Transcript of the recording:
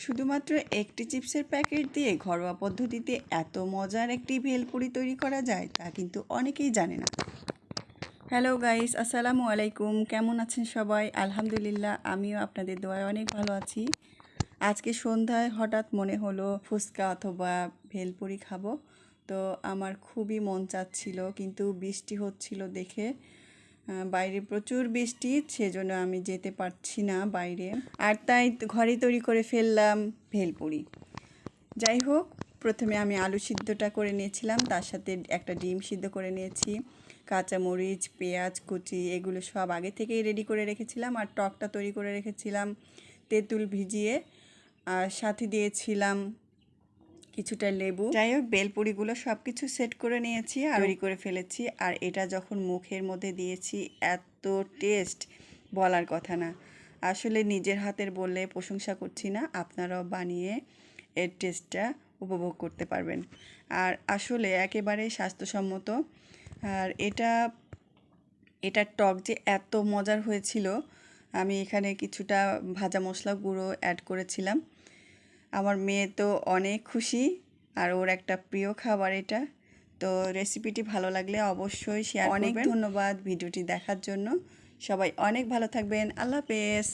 শুধুমাত্র একটি চিপসের প্যাকেট দিয়ে ঘরোয়া পদ্ধতিতে এত মজার একটি ভেলপুরি তৈরি করা যায় তা কিন্তু অনেকেই জানে না। হ্যালো গাইস, আসসালামু আলাইকুম। কেমন আছেন সবাই? আলহামদুলিল্লাহ, আমিও আপনাদের দোয়ায় অনেক ভালো আছি। আজকে সন্ধ্যায় হঠাৎ মনে হলো ফুচকা অথবা ভেলপুরি খাবো। তো আমার খুবই মন চাচ্ছিল, কিন্তু বৃষ্টি হচ্ছিল দেখে বাইরে প্রচুর বৃষ্টি, সেজন্য আমি যেতে পারছি না বাইরে। আর তাই ঘরেই তৈরি করে ফেললাম ভেলপুরি। যাই হোক, প্রথমে আমি আলু সিদ্ধটা করে নিয়েছিলাম, তার সাথে একটা ডিম সিদ্ধ করে নিয়েছি, কাঁচামরিচ, পেঁয়াজ কুচি এগুলো সব আগে থেকেই রেডি করে রেখেছিলাম। আর টকটা তৈরি করে রেখেছিলাম তেঁতুল ভিজিয়ে, আর সাথে দিয়েছিলাম কিছুটা লেবু। যাই হোক, বেলপুরিগুলো সব কিছু সেট করে নিয়েছি আর তৈরি করে ফেলেছি। আর এটা যখন মুখের মধ্যে দিয়েছি এত টেস্ট বলার কথা না। আসলে নিজের হাতের বললে প্রশংসা করছি না, আপনারাও বানিয়ে এর টেস্টটা উপভোগ করতে পারবেন। আর আসলে একেবারে স্বাস্থ্যসম্মত। আর এটার টক যে এত মজার হয়েছিল, আমি এখানে কিছুটা ভাজা মশলা গুঁড়ো অ্যাড করেছিলাম। আমার মেয়ে তো অনেক খুশি, আর ওর একটা প্রিয় খাবার এটা। তো রেসিপিটি ভালো লাগলে অবশ্যই শেয়ার করবেন। অনেক ধন্যবাদ ভিডিওটি দেখার জন্য। সবাই অনেক ভালো থাকবেন। আল্লাহ হাফেজ।